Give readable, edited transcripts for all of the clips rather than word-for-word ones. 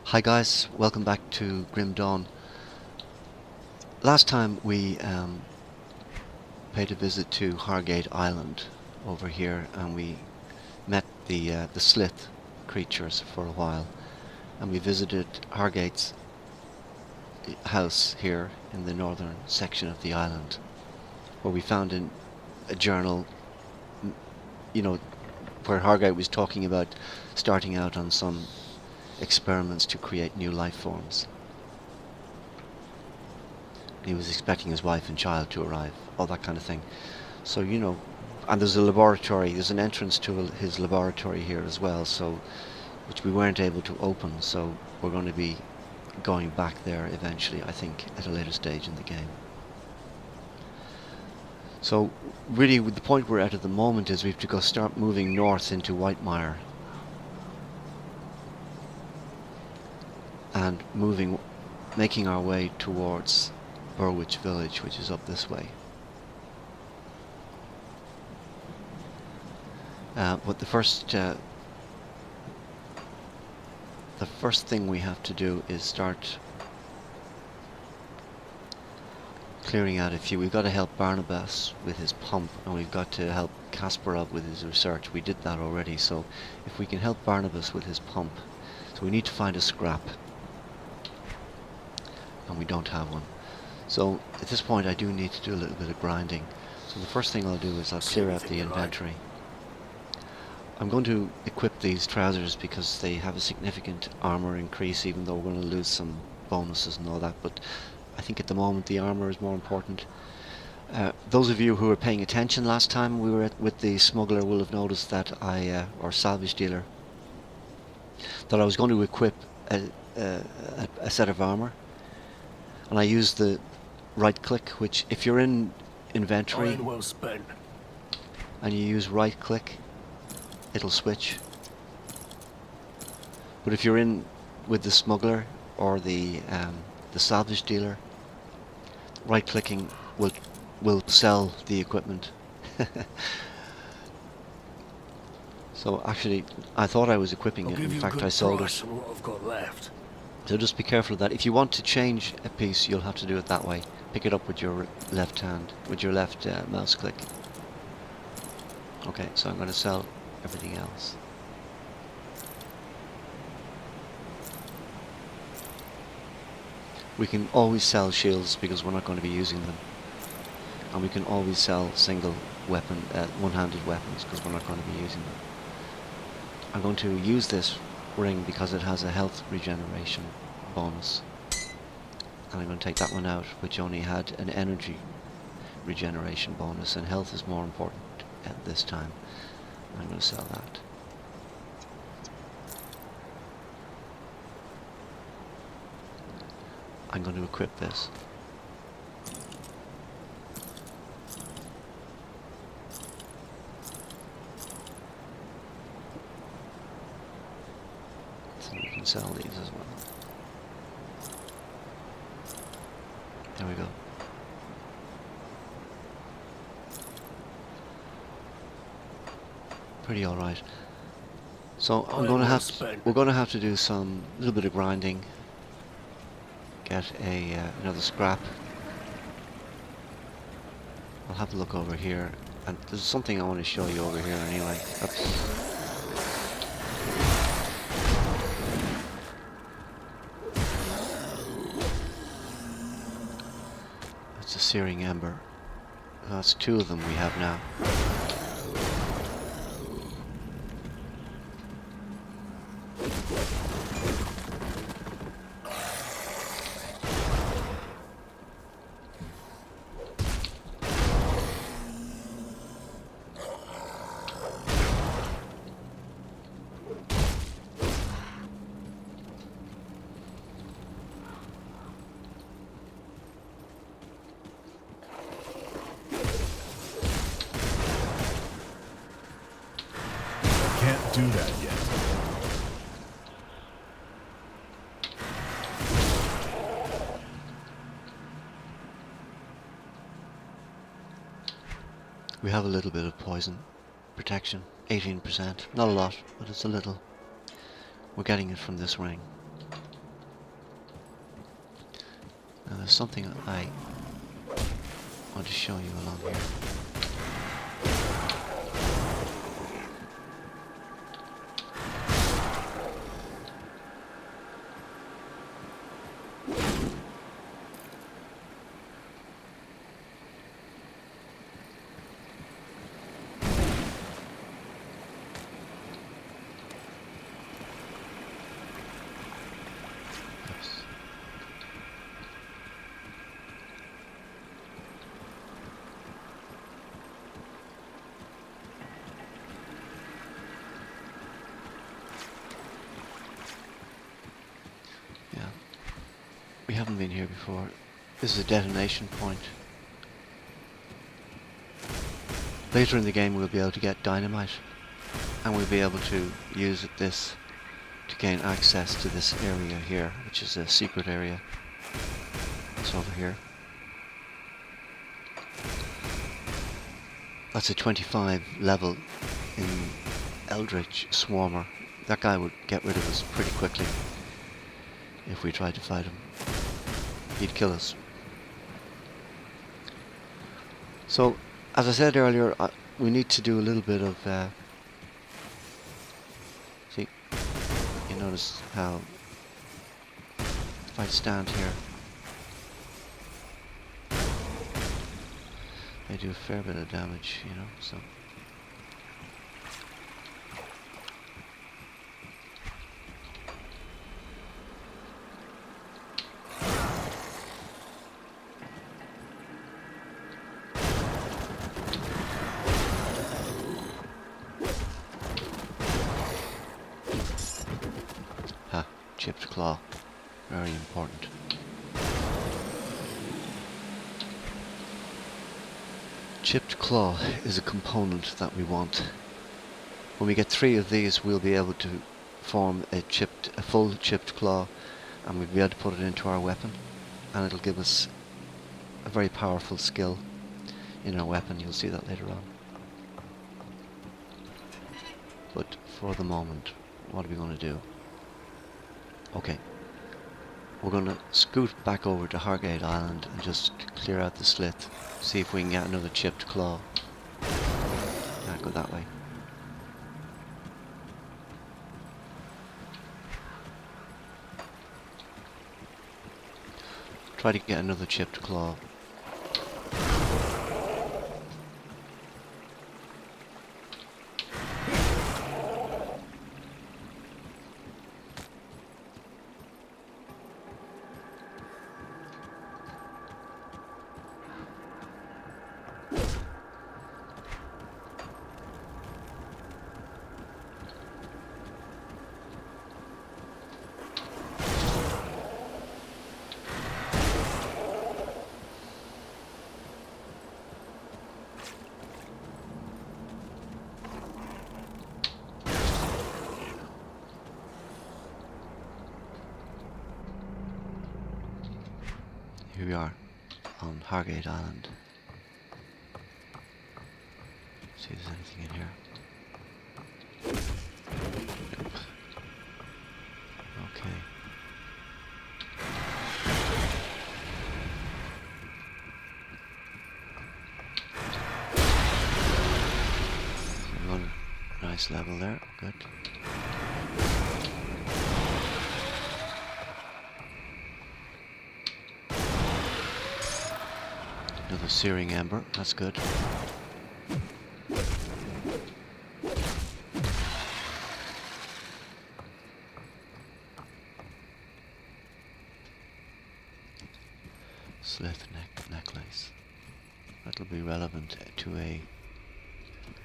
Hi guys, welcome back to Grim Dawn. Last time we paid a visit to Hargate Island over here, and we met the Slith creatures for a while, and we visited Hargate's house here in the northern section of the island, where we found in a journal, you know, where Hargate was talking about starting out on some experiments to create new life forms. He was expecting his wife and child to arrive, all that kind of thing. So, you know, and there's a laboratory, there's an entrance to his laboratory here as well, so, which we weren't able to open, so we're going to be going back there eventually, I think, at a later stage in the game. So, really, the point we're at the moment is we have to go start moving north into Whitemire. And making our way towards Burwich Village, which is up this way. But the first thing we have to do is start clearing out a few. We've got to help Barnabas with his pump, and we've got to help Kasparov with his research. We did that already, so if we can help Barnabas with his pump, so we need to find a scrap. And we don't have one. So at this point I do need to do a little bit of grinding. So the first thing I'll do is I'll clear out the inventory. I'm going to equip these trousers because they have a significant armor increase, even though we're going to lose some bonuses and all that, but I think at the moment the armor is more important. Those of you who were paying attention last time we were with the smuggler will have noticed that or salvage dealer, that I was going to equip a set of armor. And I use the right click, which if you're in inventory well spent. and you use right click, it'll switch. But if you're in with the smuggler or the salvage dealer, right clicking will sell the equipment. So actually I thought I was equipping it, in fact I sold it. What I've got left. So just be careful of that. If you want to change a piece, you'll have to do it that way. Pick it up with your left hand, with your left mouse click. Okay, so I'm going to sell everything else. We can always sell shields because we're not going to be using them. And we can always sell single weapon, one-handed weapons because we're not going to be using them. I'm going to use this ring because it has a health regeneration bonus, and I'm going to take that one out, which only had an energy regeneration bonus, and health is more important at this time. I'm going to sell that. I'm going to equip this. We can sell these as well. There we go. Pretty alright. So we're going to have to do some little bit of grinding. Get another scrap. I'll have a look over here, and there's something I want to show you over here anyway. It's a searing ember. That's two of them we have now. Do that yet. We have a little bit of poison protection, 18%. Not a lot, but it's a little. We're getting it from this ring. there's something I want to show you along here. Yeah, we haven't been here before. This is a detonation point. Later in the game we'll be able to get dynamite, and we'll be able to use this to gain access to this area here, which is a secret area. It's over here. That's a 25 level in Eldritch Swarmer. That guy would get rid of us pretty quickly if we tried to fight him. He'd kill us. So, as I said earlier, we need to do a little bit of... see, you notice how if I stand here, they do a fair bit of damage, you know, so... Chipped claw, very important. Chipped claw is a component that we want. When we get 3 of these, we'll be able to form a full chipped claw, and we'll be able to put it into our weapon, and it'll give us a very powerful skill in our weapon. You'll see that later on. But for the moment, what are we going to do? Okay, we're going to scoot back over to Hargate Island and just clear out the slit, see if we can get another chipped claw. Can't go that way. Try to get another chipped claw. Here we are on Hargate Island. See if there's anything in here. Nope. Okay. One nice level there, good. Another searing ember, that's good. Slith necklace. That'll be relevant to a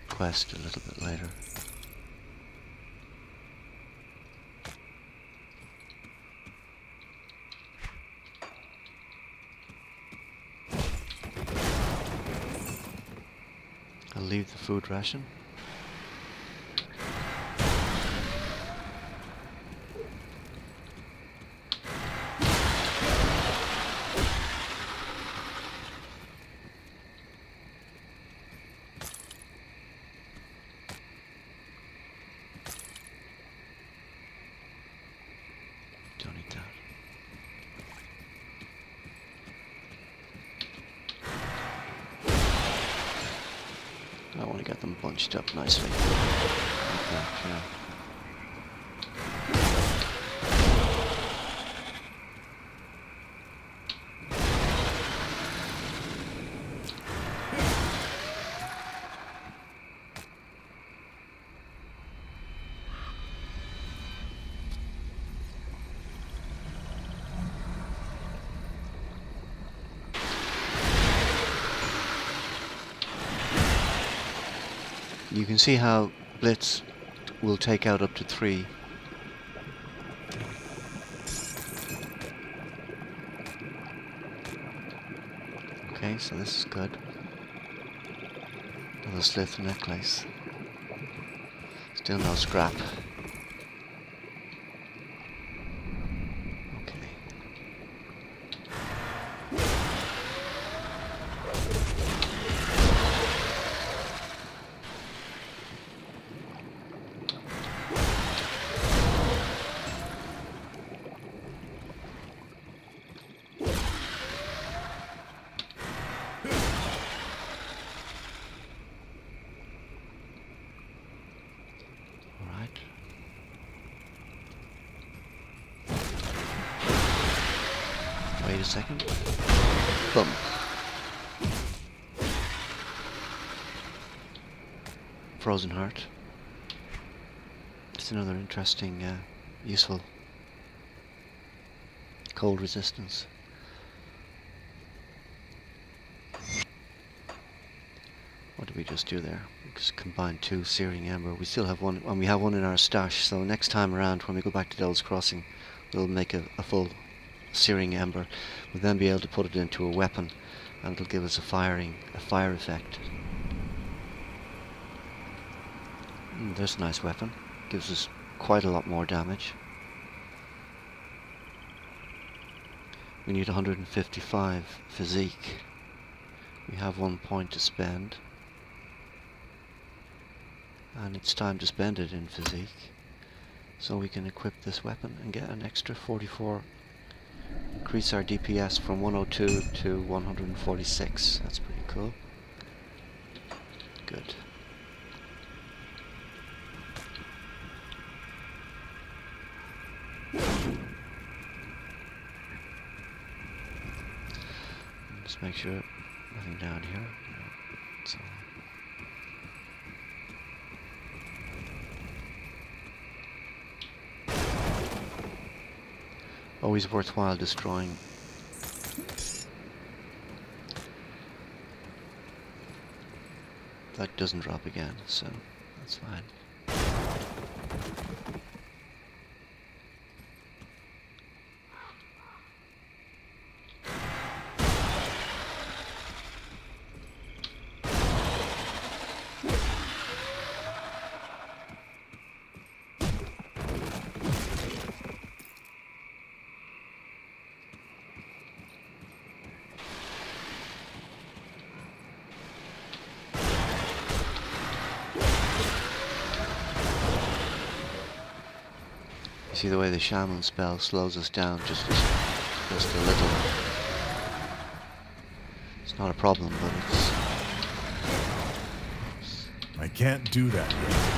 quest a little bit later. I'll leave the food ration. Don't need that. them bunched up nicely. Like that, yeah. You can see how Blitz will take out up to 3. Okay, so this is good. Another slith necklace. Still no scrap. Okay. Alright. Wait a second. Boom. Frozen Heart. It's another interesting, useful cold resistance. What did we just do there? We just combined 2 Searing Ember. We still have one, and we have one in our stash, so next time around when we go back to Devil's Crossing, we'll make a full Searing Ember. We'll then be able to put it into a weapon, and it'll give us a fire effect. There's a nice weapon. Gives us quite a lot more damage. We need 155 physique. We have 1 point to spend. And it's time to spend it in physique. So we can equip this weapon and get an extra 44. Increase our DPS from 102 to 146. That's pretty cool. Good. Just make sure nothing down here. No, it's all. Always worthwhile destroying. That doesn't drop again, so that's fine. See the way the shaman spell slows us down just a little. It's not a problem, but I can't do that yet.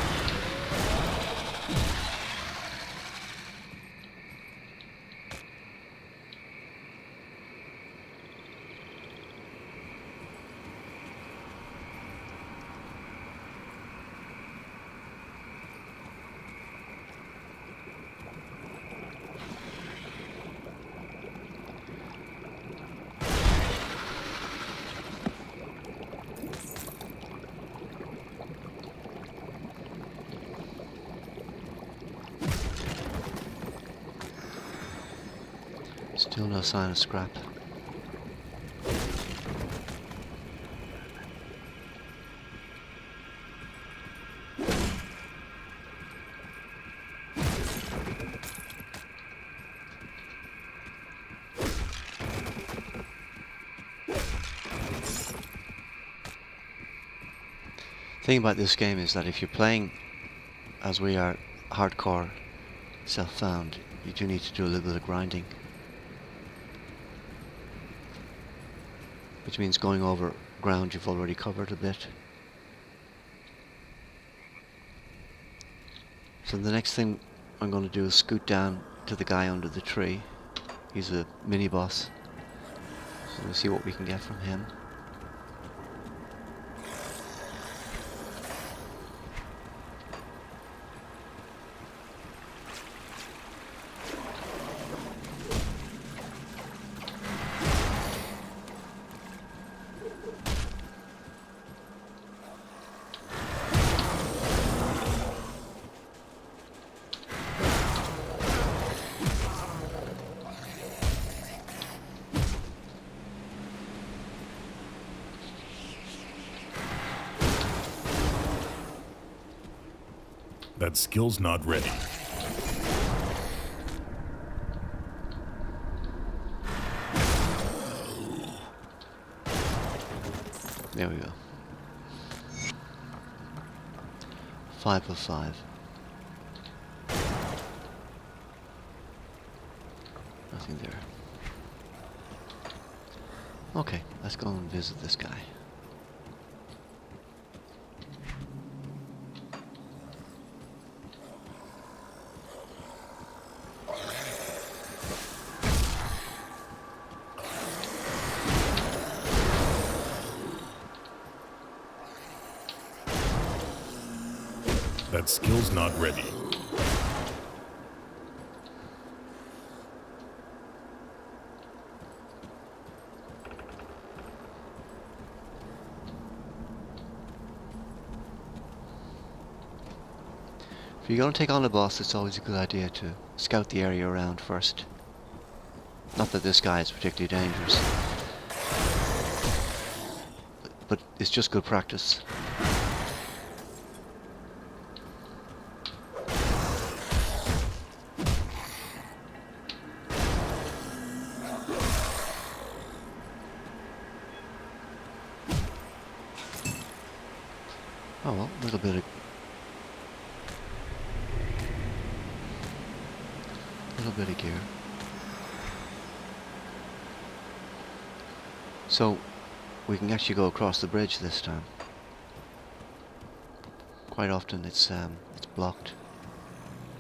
still no sign of scrap. The thing about this game is that if you're playing, as we are, hardcore, self-found, you do need to do a little bit of grinding. Which means going over ground you've already covered a bit. So the next thing I'm going to do is scoot down to the guy under the tree. He's a mini boss. So we'll see what we can get from him. That skill's not ready. There we go. 5 of 5. Nothing there. Okay, let's go and visit this guy. That skill's not ready. If you're going to take on a boss, it's always a good idea to scout the area around first. Not that this guy is particularly dangerous, but it's just good practice. Oh well, a little bit of gear. So we can actually go across the bridge this time. Quite often it's blocked,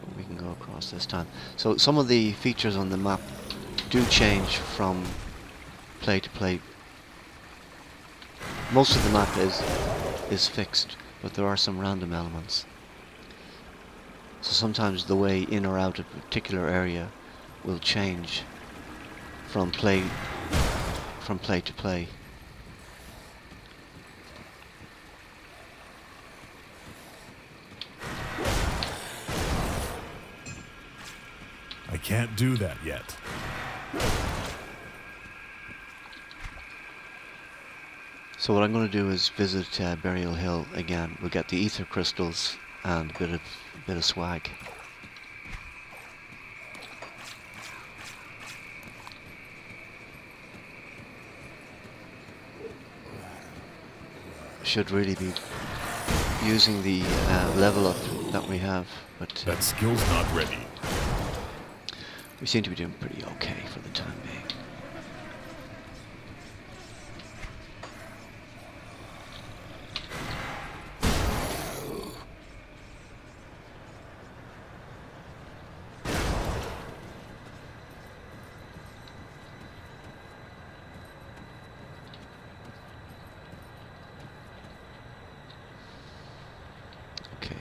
but we can go across this time. So some of the features on the map do change from play to play. Most of the map is fixed, but there are some random elements. So sometimes the way in or out of a particular area will change from play to play. I can't do that yet. So what I'm going to do is visit Burial Hill again. We'll get the ether crystals and a bit of swag. Should really be using the level up that we have, but That skill's not ready. we seem to be doing pretty okay for the time being. Okay.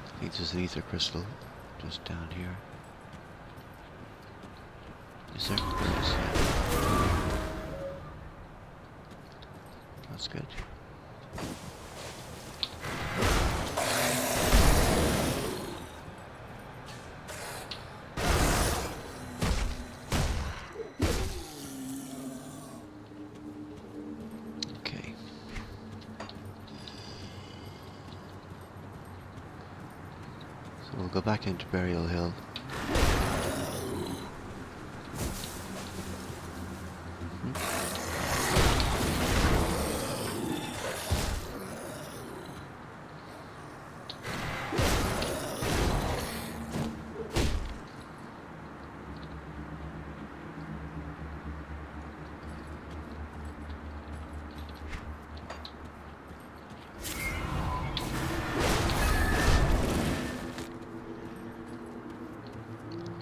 I think there's an ether crystal just down here. Is there? There is, yeah. That's good. So we'll go back into Burial Hill.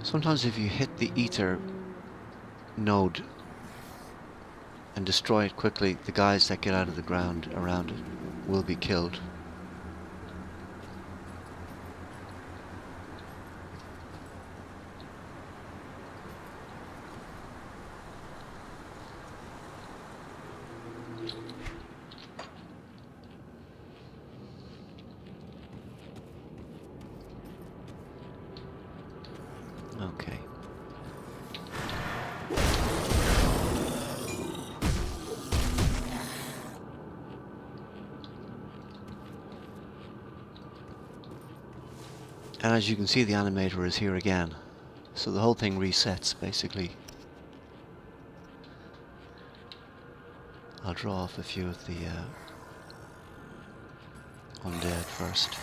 Sometimes if you hit the ether node and destroy it quickly, the guys that get out of the ground around it will be killed. Okay. And as you can see, the animator is here again. So the whole thing resets, basically. I'll draw off a few of the undead first.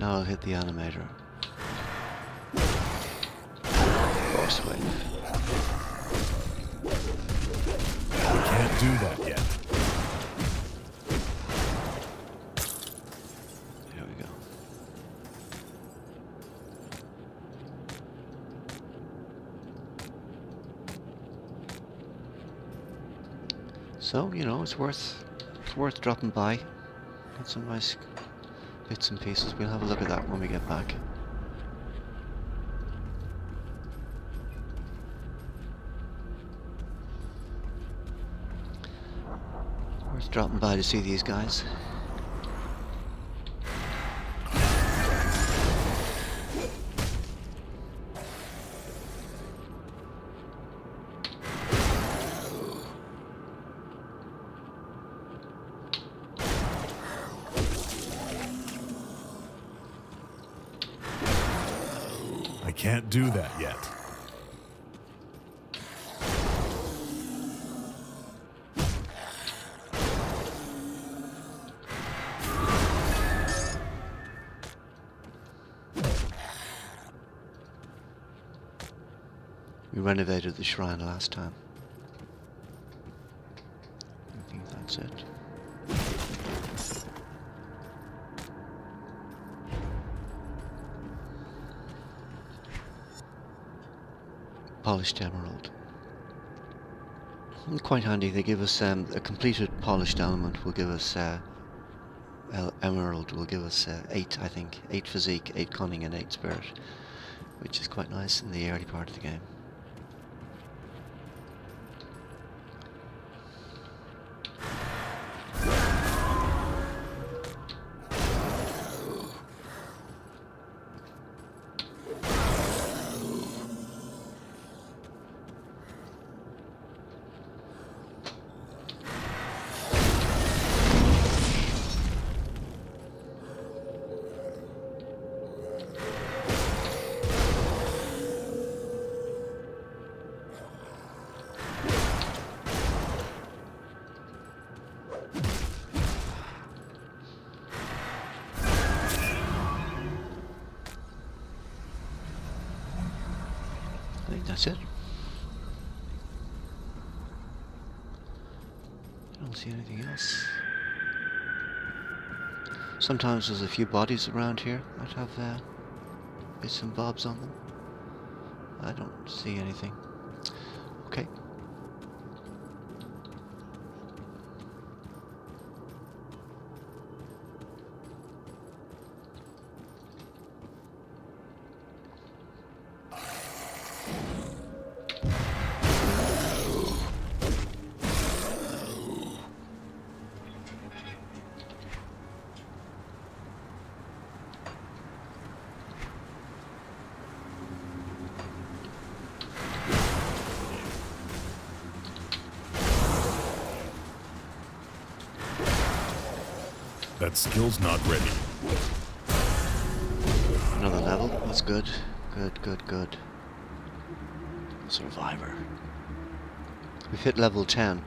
Now I'll hit the animator. Force wave. Can't do that yet. Here we go. So, you know, it's worth dropping by. Get some nice bits and pieces. We'll have a look at that when we get back. Worth dropping by to see these guys. I can't do that yet. We renovated the shrine last time. I think that's it. Polished emerald. Quite handy. They give us a completed polished element will give us emerald will give us 8, I think, 8 physique, 8 cunning, and 8 spirit, which is quite nice in the early part of the game. I think that's it. I don't see anything else. Sometimes there's a few bodies around here that have bits and bobs on them. I don't see anything. Okay. That skill's not ready. Another level. That's good. Good, good, good. Survivor. We've hit level 10.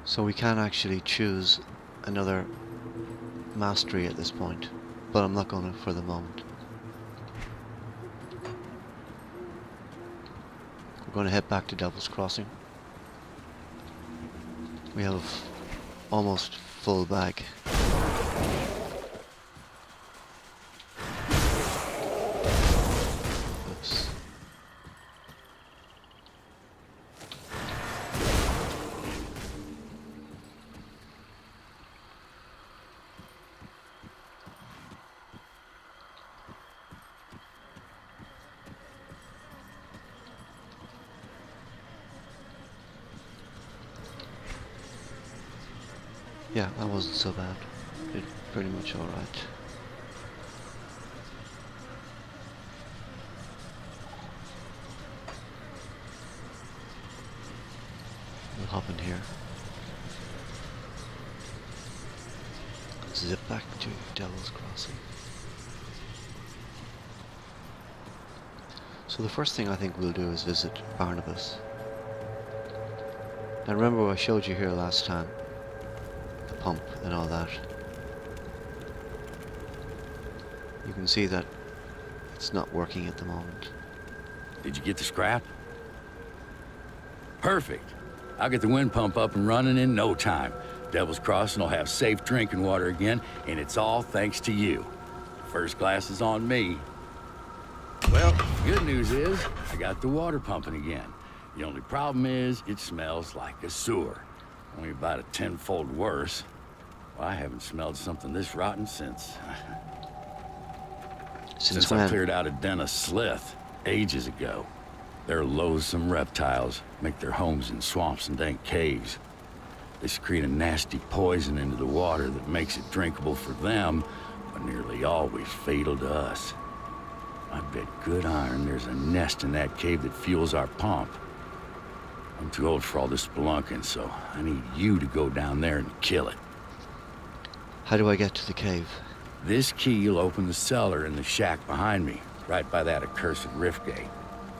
So we can actually choose another mastery at this point. But I'm not going to for the moment. We're going to head back to Devil's Crossing. We have almost full bag. Oops. Yeah, that wasn't so bad. Did pretty much alright. We'll hop in here. Zip back to Devil's Crossing. So the first thing I think we'll do is visit Barnabas. Now remember what I showed you here last time. The pump and all that. You can see that it's not working at the moment. Did you get the scrap? Perfect. I'll get the wind pump up and running in no time. Devil's Crossing will have safe drinking water again, and it's all thanks to you. First glass is on me. Well, good news is, I got the water pumping again. The only problem is, it smells like a sewer. Only about a tenfold worse. Well, I haven't smelled something this rotten since Since when? I cleared out a den of slith ages ago. They're loathsome reptiles, make their homes in swamps and dank caves. They secrete a nasty poison into the water that makes it drinkable for them, but nearly always fatal to us. I bet good iron there's a nest in that cave that fuels our pump. I'm too old for all this spelunking, so I need you to go down there and kill it. How do I get to the cave? This key'll open the cellar in the shack behind me, right by that accursed rift gate.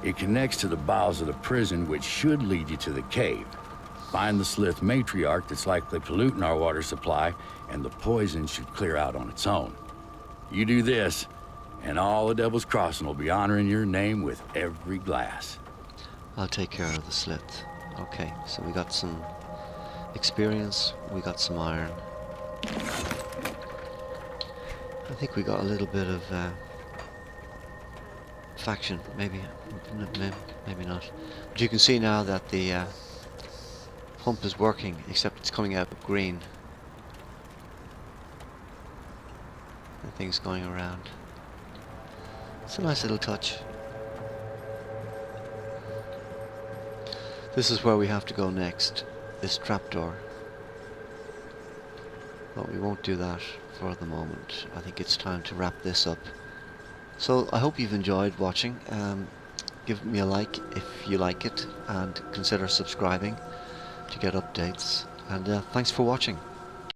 It connects to the bowels of the prison, which should lead you to the cave. Find the slith matriarch that's likely polluting our water supply, and the poison should clear out on its own. You do this, and all the Devil's Crossing will be honoring your name with every glass. I'll take care of the slith. Okay, so we got some experience, we got some iron. I think we got a little bit of faction, maybe not. But you can see now that the pump is working, except it's coming out green. And things going around. It's a nice little touch. This is where we have to go next, this trapdoor. But we won't do that for the moment. I think it's time to wrap this up. So I hope you've enjoyed watching. Give me a like if you like it, and consider subscribing to get updates. And thanks for watching.